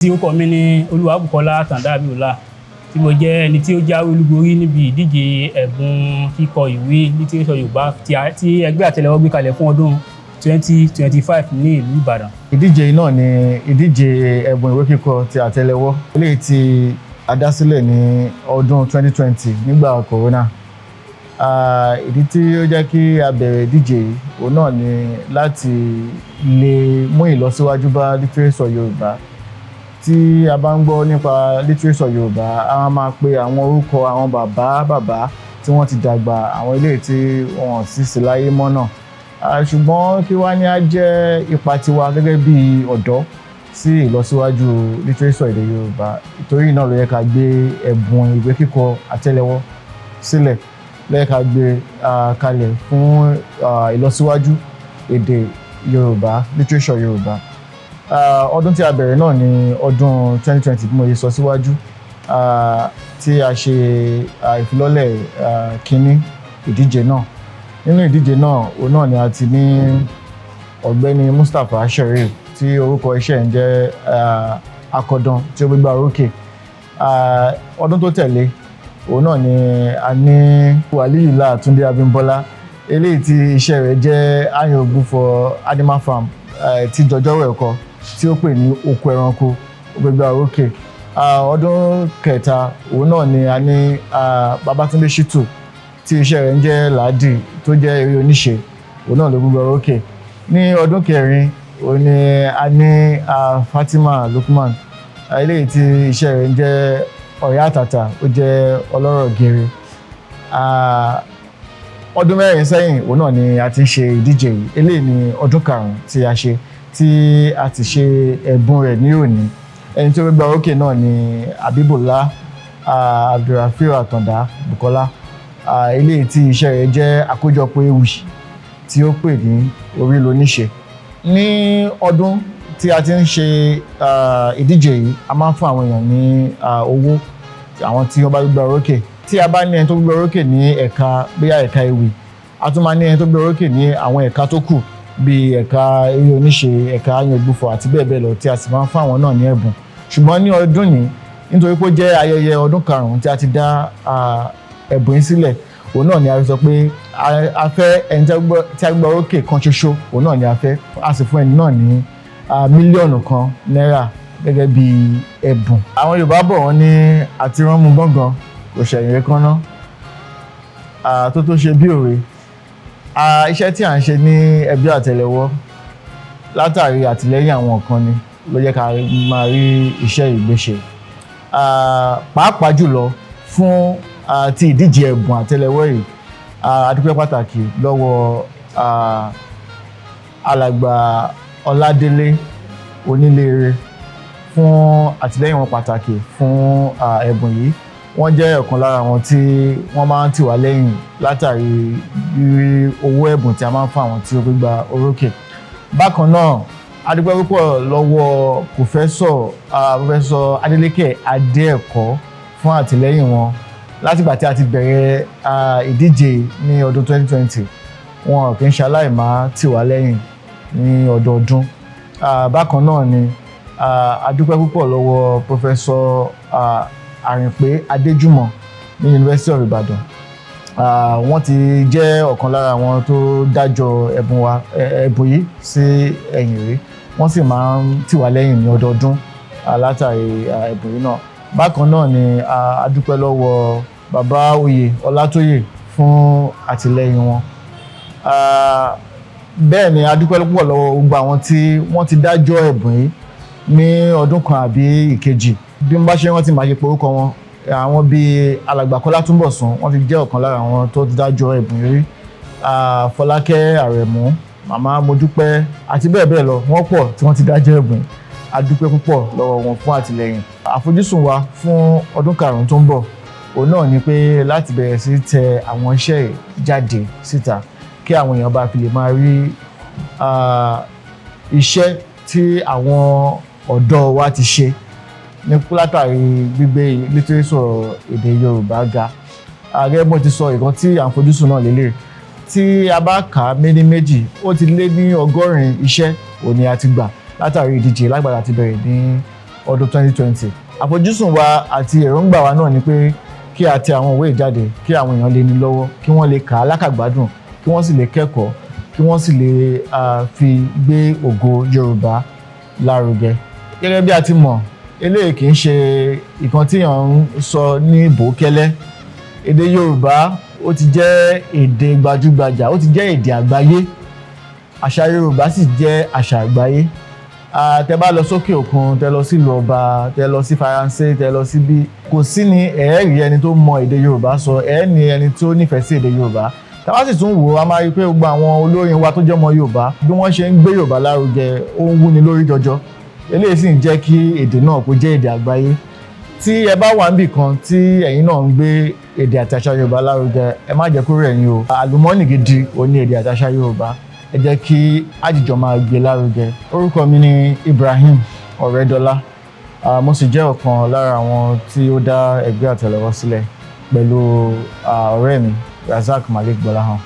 Tí orúkọ mi ni Oluwabukola Atanda Abdulrafiu tí mo jẹ́ ẹni tí ó jáwé olúborí níbi ìdíje ẹ̀bùn kíkọ ìwé Literature Yorùbá tí ẹgbẹ́ Atelewo gbé kalẹ̀ fún ọdún 2025 ní ìlú Ibadan. Ìdíje náà ni ìdíje ẹ̀bùn ìwé kíkọ ti Atelewo, eléyìí tí a dá sílẹ̀ ní ọdún 2020 nígbà corona. Ìdí tí ó jẹ́ kí a bẹ̀rẹ̀ ìdíje yìí òun náà ni láti lè mú ìlọsíwájú bá Literature Yorùbá. Tí a bá ń gbọ́ nípa Literature Yorùbá, a máa pe àwọn orúkọ àwọn bàbá tí wọ́n ti dàgbà, àwọn eléyìí tí wọ́n sì sí láyé mọ́ náà. Ṣùgbọ́n kí wá ní á jẹ́ ipa tiwa gẹ́gẹ́ bí ọ̀dọ́ sí ìlọsíwájú Literature èdè Yorùbá. Ìtorí náà ló yẹ ká gbé ẹ̀bùn ìwé kíkọ Atelewo sílẹ̀, ló yẹ ká gbé kalẹ̀ fún ìlọsíwájú èdè Yorùbá, Literature Yorùbá. Ọdún tí a bẹ̀rẹ̀ náà ni ọdún 2020 bí mo ṣe sọ síwájú, tí a ṣe ìfilọ́lẹ̀ kínní ìdíje náà. Nínú ìdíje náà, òun náà ni a ti ní ọ̀gbẹ́ni Mustapha Sherif tí orúkọ iṣẹ́ ń jẹ́ akọ̀dàn tí ó gbégbá orókè. Ọdún tó tẹ̀lé, òun náà ni a ní Waliyu Tunde Abimbola, eléyìí tí iṣẹ́ rẹ̀ jẹ́ àyàn ògbufọ̀ animal farm tí jọjọ́rọ̀ ẹ̀kọ́ tí ó pè ní oko ẹranko, ó gbégbá orókè. Ọdún kẹta, òun náà ni a ní Babatunde Shitu tí iṣẹ́ rẹ̀ ń jẹ́ Ladi tó jẹ́ Oríloníṣe, òun náà ló gbégbá orókè. Ní ọdún kẹrin, òun ni a ní Fatima Lukman, eléyìí tí iṣẹ́ rẹ̀ ń jẹ́ ọ̀rẹ́ àtàtà, ó jẹ́ ọlọ́rọ̀ gere. Ọdún mẹ́rin sẹ́yìn, òun náà ni a ti ń ṣe ìdíje yìí. Eléyìí ni ọdún karùn-ún tí a ṣe, tí a ti ṣe ẹ̀bùn rẹ̀ ní òní. Ẹni tí ó gbégbá orókè náà ni Oluwabukola Atanda Abdulrafiu, eléyìí tí iṣẹ́ rẹ̀ jẹ́ àkójọpọ̀ ewì tí ó pè ní Oríloníṣe. Ní ọdún tí a ti ń ṣe ìdíje yìí, a máa ń fún àwọn èèyàn ní owó, àwọn tí wọ́n bá gbégbá orókè. Tí a bá ní ẹni tó gbégbá orókè ní ẹ̀ka, bóyá ẹ̀ka ewì, a tún máa ní ẹni tó gbégbá orókè ní àwọn ẹ̀ka tó kù bí ẹ̀ka Oríloníṣe, ẹ̀ka àyàn ògbufọ̀ àti bẹ́ẹ̀ bẹ́ẹ̀ lọ, tí a sì máa ń fún àwọn náà ní ẹ̀bùn. Ṣùgbọ́n ní ọdún yìí, nítorí pé ó jẹ́ ayẹyẹ ọdún karùn-ún tí a ti dá ẹ̀bùn yìí sílẹ̀, òun náà ni a sọ pé a fẹ́ ẹni tí a gbégbá orókè kan ṣoṣo, òun náà ni a fẹ́. A sì fún ẹni náà ní mílíọ̀nù kan náírà gẹ́gẹ́ bí ẹ̀bùn. Àwọn Yorùbá bọ̀ wọ́n ní àti rán mú gángan kò ṣẹ̀yìn rẹ̀ kánná, tó ṣe bí òwe. Iṣẹ́ tí à ń ṣe ní ẹgbẹ́ Atelewo látàrí àtìlẹ́yìn àwọn kan ni ló yẹ ká máa rí iṣẹ́ ìgbéṣe. Pàápàá jùlọ fún ti ìdíje ẹ̀bùn Atelewo yìí, a dúpẹ́ pàtàkì lọ́wọ́ alàgbà Ọládélé Onílére fún àtìlẹ́yìn wọn pàtàkì fún ẹ̀bùn yìí. Wọ́n jẹ́ ọ̀kan lára àwọn tí wọ́n máa ń tì wá lẹ́yìn látàrí rírí owó ẹ̀bùn tí a máa ń fún àwọn tí ó gbégbá orókè. Bákan náà, a dúpẹ́ púpọ̀ lọ́wọ́ Professor Adeleke Adéẹ̀kọ́ fún àtìlẹ́yìn wọn látìgbà tí a ti bẹ̀rẹ̀ ìdíje ní ọdún 2020. Wọn kì í ṣaláì máa tì wá lẹ́yìn ní ọdọọdún. Bákan náà ni a dúpẹ́ púpọ̀ lọ́wọ́ Professor Àrìnpé Adéjùmọ̀ ní University of Ibadan. Wọ́n ti jẹ́ ọ̀kan lára àwọn tó dájọ́ ẹ̀bùn yìí sí ẹ̀yìn rí. Wọ́n sì máa ń tì wá lẹ́yìn ní ọdọọdún látàrí ẹ̀bùn yìí náà. Bákan náà ni a dúpẹ́ lọ́wọ́ Bàbá Oyè Ọlátóyè fún àtìlẹ́yìn wọn. Bẹ́ẹ̀ ni a dúpẹ́ púpọ̀ lọ́wọ́ gbogbo àwọn tí wọ́n ti dájọ́ ẹ̀bùn yìí ní ọdún kan àbí ìkejì. Bí mo bá ṣe rántí máa ṣe pé orúkọ wọn, àwọn bíi alàgbà Kọ́lá Túnbọ̀sún, wọ́n ti jẹ́ ọ̀kan lára àwọn tó ti dájọ́ ẹ̀bùn yìí rí. Fọlákẹ́ Àrẹ̀mú, Màmá Modúpẹ́ àti bẹ́ẹ̀ bẹ́ẹ̀ lọ, wọ́n pọ̀ tí wọ́n ti dájọ́ ẹ̀bùn yìí. A dúpẹ́ púpọ̀ lọ́wọ́ wọn fún àtìlẹ́yìn. Àfojúsùn wa fún ọdún karùn-ún tó ń bọ̀, òun náà ni pé láti bẹ̀rẹ̀ sí tẹ àwọn iṣẹ́ jáde síta kí àwọn èèyàn bá fi lè máa rí iṣẹ́ tí àwọn ọ̀dọ́ wa ti ṣe ní látàrí gbígbé Literature èdè Yorùbá ga. Gẹ́gẹ́ bó ti sọ, ìkan tí à ń fojúsùn náà lélẹ̀. Tí a bá kà á méjì, ó ti lé ní 100 iṣẹ́ òní a ti gbà látàrí ìdíje lágbàdá ti bẹ̀rẹ̀ ní ọdún 2020. Àfojúsùn wa àti èròǹgbà wa náà ni pé kí a tẹ àwọn ìwé ìjáde kí àwọn èèyàn lè ní lọ́wọ́, kí wọ́n lè kà á lákàgbádùn, kí wọ́n sì lè kẹ́kọ̀ọ́, kí wọ́n sì lè fi gbé ògo Yorùbá lárugẹ. Gẹ́gẹ́ bí a ti mọ̀, eléyìí kì í ṣe ìkan tí èèyàn ń sọ ní bòókẹ́lẹ́. Èdè Yorùbá ó ti jẹ́ èdè gbajúgbajà, ó ti jẹ́ èdè àgbáyé. Àṣà Yorùbá sì jẹ́ àṣà àgbáyé. Tẹ bá lọ sókè òkun, tẹ lọ sí ìlú ọba, tẹ lọ sí Faransé, tẹ lọ síbí, kò sí ní rí ẹni tó mọ èdè Yorùbá sọ, ní ẹni tó nífẹ̀ẹ́ sí èdè Yorùbá. Tá bá sì tún wò, a máa rí pé gbogbo àwọn olórin wa tó jẹ́ ọmọ Yorùbá bí wọ́n ṣe ń gbé Yorùbá lárugẹ, ó ń wúni lórí jọjọ. Eléyìí sì ń jẹ́ kí èdè náà kó jẹ́ èdè àgbáyé. Tí ẹ bá wà níbì kan tí ẹ̀yin náà ń gbé èdè àti àṣà Yorùbá lárugẹ, ẹ má jẹ́ kó rẹ̀ yín o. Àlùmọ́nì gidi ó ní èdè àti àṣà Yorùbá. Ẹ jẹ́ kí a jìjọ máa gbé lárugẹ. Orúkọ mi ni Ibrahim Ọ̀rẹ́dọ́lá. Mo sì jẹ́ ọ̀kan lára àwọn tí ó dá ẹgbẹ́ Àtẹ́lẹwọ́ sílẹ̀ pẹ̀lú ọ̀rẹ́ mi Razak Malik Gbọ́láhàn.